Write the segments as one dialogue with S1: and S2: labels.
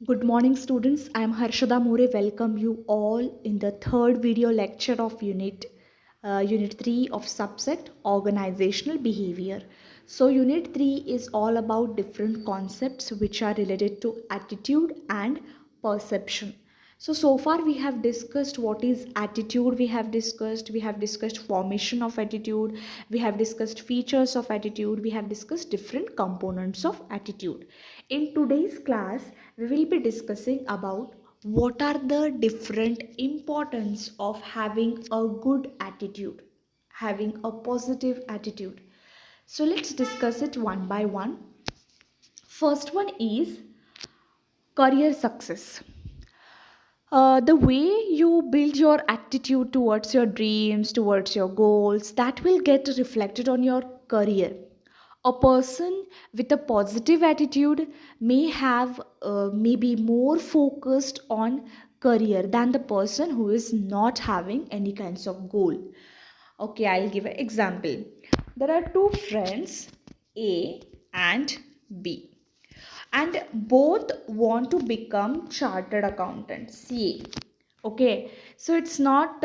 S1: Good morning, students. I am Harshada More. Welcome you all in the third video lecture of Unit 3 of subject Organizational Behavior. So, Unit 3 is all about different concepts which are related to attitude and perception. So far we have discussed what is attitude, we have discussed formation of attitude, we have discussed features of attitude, we have discussed different components of attitude. In today's class, we will be discussing about what are the different importance of having a good attitude, having a positive attitude. So let's discuss it one by one. First one is career success. The way you build your attitude towards your dreams, towards your goals, that will get reflected on your career. A person with a positive attitude may have maybe more focused on career than the person who is not having any kinds of goal. Okay, I'll give an example. There are two friends, A and B, and both want to become chartered accountants, CA. Okay, so it's not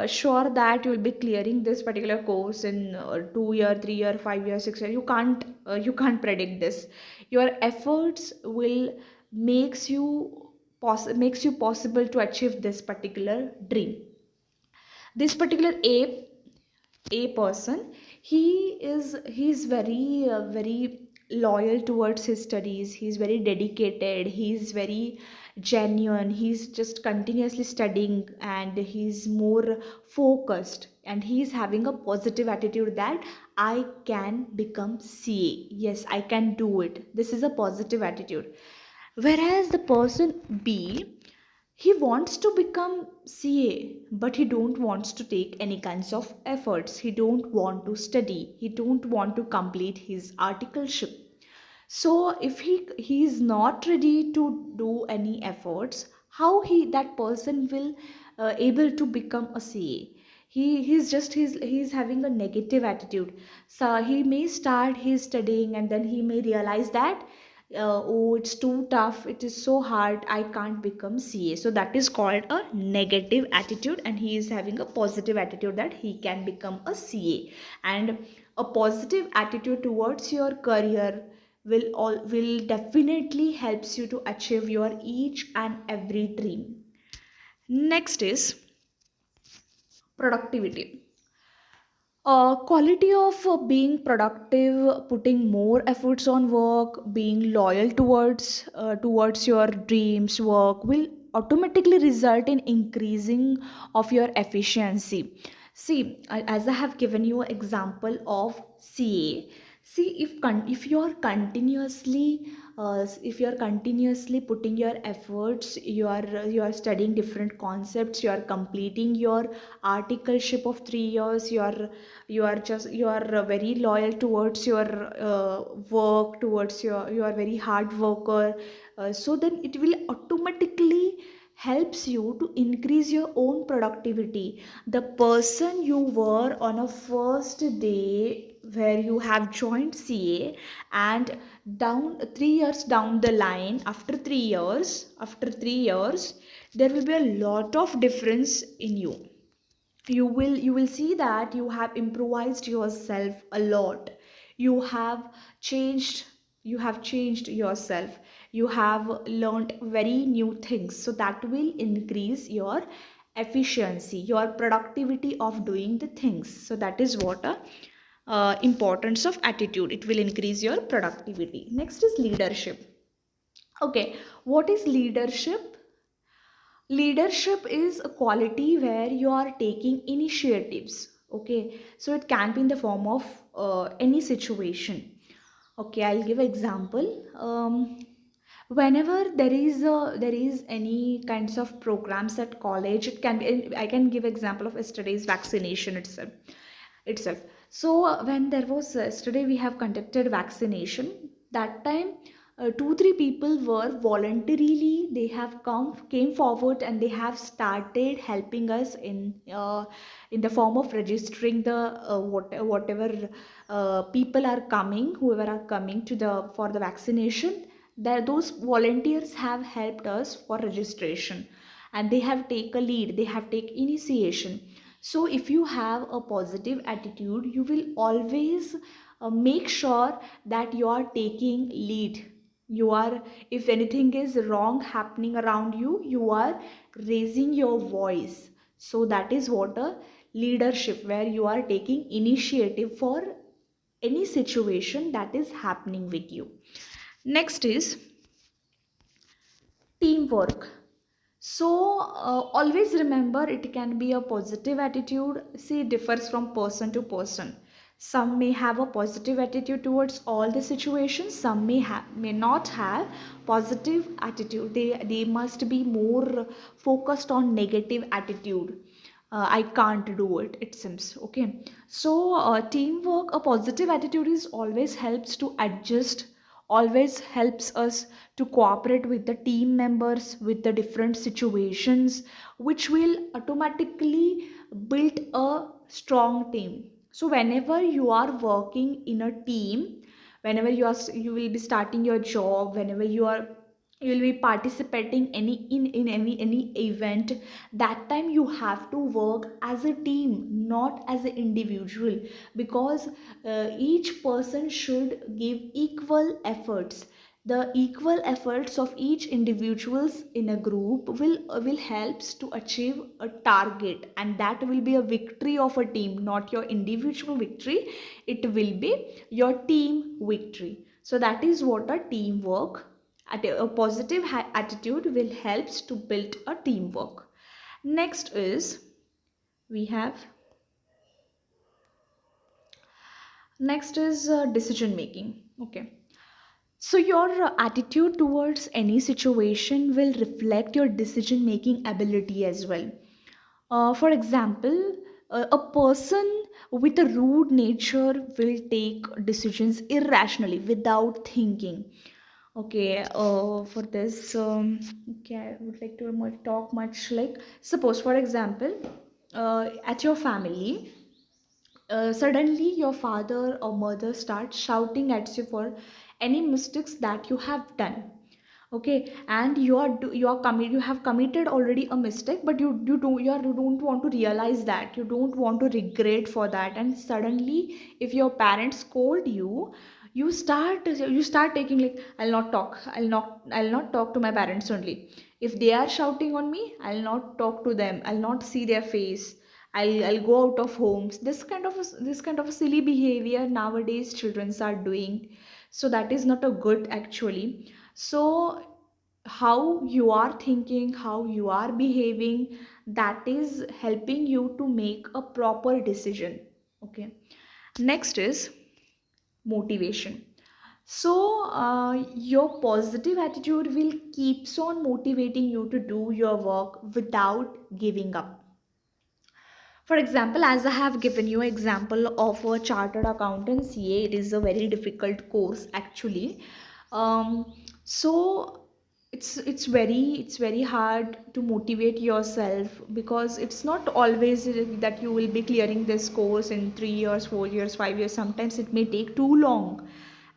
S1: sure that you will be clearing this particular course in 2 year, 3 year, 5 year, 6 year. You can't predict this. Your efforts will makes you possible to achieve this particular dream. This particular A person, he's very loyal towards his studies, he's very dedicated, he's very genuine, he's just continuously studying, and he's more focused, and he's having a positive attitude that I can become CA. Yes, I can do it. This is a positive attitude. Whereas the person B, he wants to become CA, but he don't wants to take any kinds of efforts. He don't want to study. He don't want to complete his articleship. So if he is not ready to do any efforts, how he that person will able to become a CA? He's having a negative attitude. So he may start his studying, and then he may realize that oh, it's too tough, it is so hard, I can't become CA. So that is called a negative attitude, and he is having a positive attitude that he can become a CA. And a positive attitude towards your career will definitely helps you to achieve your each and every dream. Next is productivity. Quality of being productive, putting more efforts on work, being loyal towards your dreams work will automatically result in increasing of your efficiency. See, as I have given you an example of CA. See, if you are continuously if you are continuously putting your efforts, you are studying different concepts, you are completing your articleship of 3 years, you are very loyal towards your work, towards you are very hard worker. So then it will automatically helps you to increase your own productivity. The person you were on a first day where you have joined CA, and down 3 years down the line, after 3 years there will be a lot of difference in you. You will see that you have improvised yourself a lot. You have changed you have changed yourself. You have learned very new things, so that will increase your efficiency, your productivity of doing the things. So that is what a importance of attitude. It will increase your productivity. Next is leadership. Okay, what is leadership? Leadership is a quality where you are taking initiatives. Okay, so it can be in the form of any situation. Okay, I'll give an example. Whenever there is any kinds of programs at college, it can be, I can give example of yesterday's vaccination itself. So when there was yesterday we have conducted vaccination. That time 2 3 people were voluntarily, they have came forward, and they have started helping us in the form of registering the whatever people are coming, whoever are coming to the for the vaccination. those volunteers have helped us for registration, and they have take a lead, they have take initiation. So if you have a positive attitude, you will always make sure that you are taking lead. You are, if anything is wrong happening around you, you are raising your voice. So that is what a leadership, where you are taking initiative for any situation that is happening with you. Next is teamwork. So always remember, it can be a positive attitude. See, it differs from person to person. Some may have a positive attitude towards all the situations, some may not have positive attitude. They must be more focused on negative attitude. I can't do it, it seems. Okay, so teamwork, a positive attitude is always helps to adjust, always helps us to cooperate with the team members with the different situations, which will automatically build a strong team. So whenever you are working in a team, whenever you will be starting your job, whenever you will be participating in any event, that time you have to work as a team, not as an individual, because each person should give equal efforts. The equal efforts of each individuals in a group will helps to achieve a target, and that will be a victory of a team, not your individual victory. It will be your team victory. So that is what a teamwork, a positive attitude will helps to build a teamwork. Next is, we have, next is decision making. Okay, so your attitude towards any situation will reflect your decision making ability as well. For example, a person with a rude nature will take decisions irrationally without thinking. Okay, for this, okay, I would like to talk much like, suppose, for example, at your family, suddenly your father or mother starts shouting at you for any mistakes that you have done. Okay, and you have committed already a mistake, but you don't want to realize that, you don't want to regret for that, and suddenly if your parents scold you, you start taking like, I'll not talk to my parents only. If they are shouting on me, I'll not talk to them, I'll not see their face. I'll go out of homes. This kind of a silly behavior nowadays children are doing. So that is not a good actually. So how you are thinking, how you are behaving, that is helping you to make a proper decision. Okay. Next is motivation. So your positive attitude will keeps on motivating you to do your work without giving up. For example, as I have given you example of a chartered accountant CA, it is a very difficult course actually. Um, so it's very hard to motivate yourself, because it's not always that you will be clearing this course in 3 years, 4 years, 5 years. Sometimes it may take too long,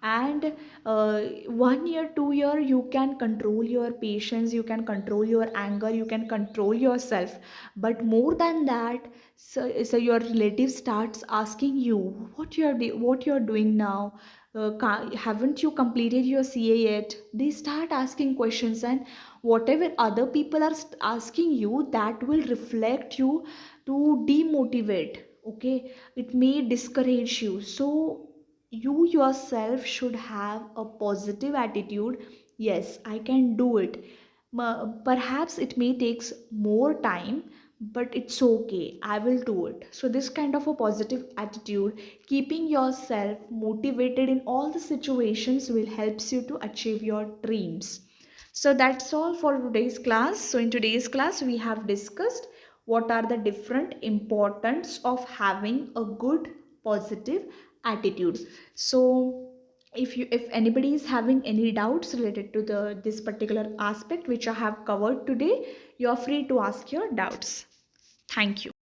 S1: and 1 year, 2 year, you can control your patience, you can control your anger, you can control yourself. But more than that, so your relative starts asking you what you're doing now. Haven't you completed your CA yet? They start asking questions, and whatever other people are asking you, that will reflect you to demotivate. Okay, it may discourage you. So you yourself should have a positive attitude. Yes, I can do it. Perhaps it may takes more time, but it's okay, I will do it. So this kind of a positive attitude, keeping yourself motivated in all the situations, will helps you to achieve your dreams. So that's all for today's class. So in today's class we have discussed what are the different importance of having a good positive attitude. So if anybody is having any doubts related to this particular aspect which I have covered today, you are free to ask your doubts. Thank you.